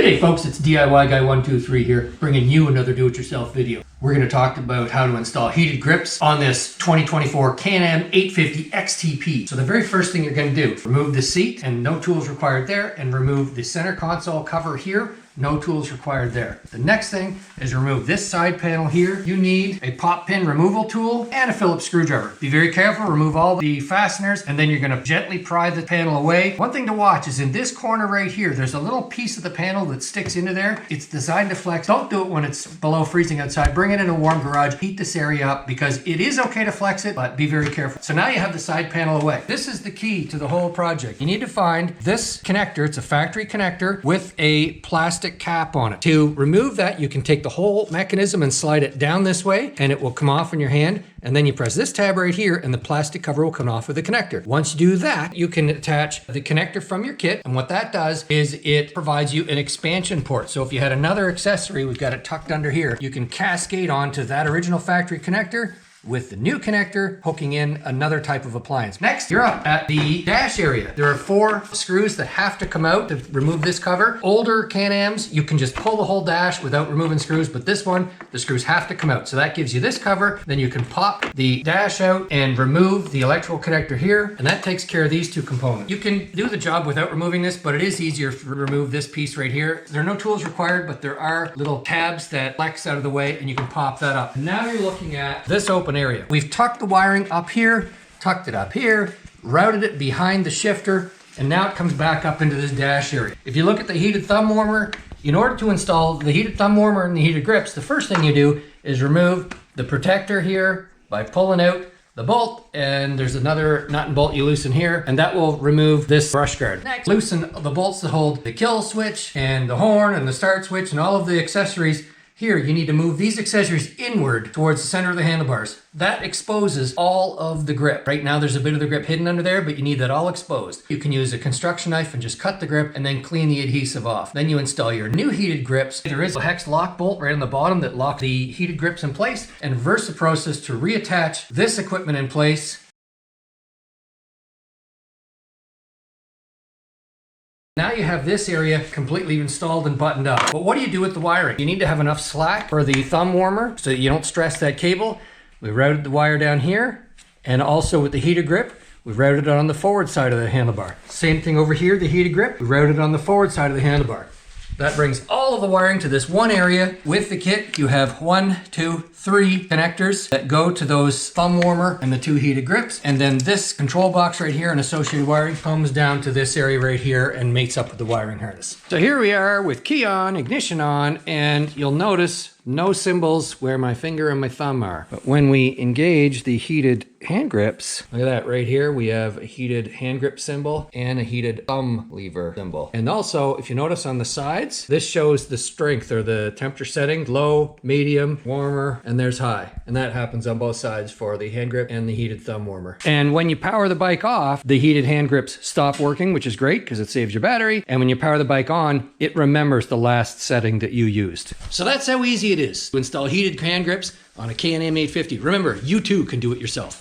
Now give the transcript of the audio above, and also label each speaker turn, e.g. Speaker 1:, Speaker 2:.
Speaker 1: G'day folks, it's DIY Guy 123 here, bringing you another do-it-yourself video. We're going to talk about how to install heated grips on this 2024 Can-Am 850 XTP. So the very first thing you're going to do, remove the seat, and no tools required there, and remove the center console cover here. No tools required there. The next thing is remove this side panel here. You need a pop pin removal tool and a Phillips screwdriver. Be very careful, remove all the fasteners, and then you're gonna gently pry the panel away. One thing to watch is in this corner right here, there's a little piece of the panel that sticks into there. It's designed to flex. Don't do it when it's below freezing outside. Bring it in a warm garage, heat this area up because it is okay to flex it, but be very careful. So now you have the side panel away. This is the key to the whole project. You need to find this connector. It's a factory connector with a plastic cap on it. To remove that, you can take the whole mechanism and slide it down this way and it will come off in your hand, and then you press this tab right here and the plastic cover will come off with the connector. Once you do that, you can attach the connector from your kit, and what that does is it provides you an expansion port. So if you had another accessory, we've got it tucked under here, you can cascade onto that original factory connector with the new connector hooking in another type of appliance. Next, you're up at the dash area. There are 4 screws that have to come out to remove this cover. Older Can-Ams, you can just pull the whole dash without removing screws, but this one, the screws have to come out. So that gives you this cover. Then you can pop the dash out and remove the electrical connector here, and that takes care of these 2 components. You can do the job without removing this, but it is easier to remove this piece right here. There are no tools required, but there are little tabs that flex out of the way, and you can pop that up. And now you're looking at this open area. We've tucked the wiring up here, tucked it up here, routed it behind the shifter, and now it comes back up into this dash area. If you look at the heated thumb warmer, in order to install the heated thumb warmer and the heated grips, the first thing you do is remove the protector here by pulling out the bolt, and there's another nut and bolt you loosen here, and that will remove this brush guard. Next, loosen the bolts that hold the kill switch and the horn and the start switch and all of the accessories. Here, you need to move these accessories inward towards the center of the handlebars. That exposes all of the grip. Right now, there's a bit of the grip hidden under there, but you need that all exposed. You can use a construction knife and just cut the grip and then clean the adhesive off. Then you install your new heated grips. There is a hex lock bolt right on the bottom that locks the heated grips in place, and reverse the process to reattach this equipment in place. Now you have this area completely installed and buttoned up. But what do you do with the wiring? You need to have enough slack for the thumb warmer so that you don't stress that cable. We routed the wire down here, and also with the heated grip, we routed it on the forward side of the handlebar. Same thing over here, the heated grip, we routed it on the forward side of the handlebar. That brings all of the wiring to this one area. With the kit, you have 1, 2, 3 connectors that go to those thumb warmer and the 2 heated grips. And then this control box right here and associated wiring comes down to this area right here and mates up with the wiring harness. So here we are with key on, ignition on, and you'll notice no symbols where my finger and my thumb are. But when we engage the heated hand grips, look at that right here, we have a heated hand grip symbol and a heated thumb lever symbol. And also, if you notice on the sides, this shows the strength or the temperature setting, low, medium, warmer, and there's high. And that happens on both sides for the hand grip and the heated thumb warmer. And when you power the bike off, the heated hand grips stop working, which is great because it saves your battery. And when you power the bike on, it remembers the last setting that you used. So that's how easy it is to install heated hand grips on a Can-Am 850. Remember, you too can do it yourself.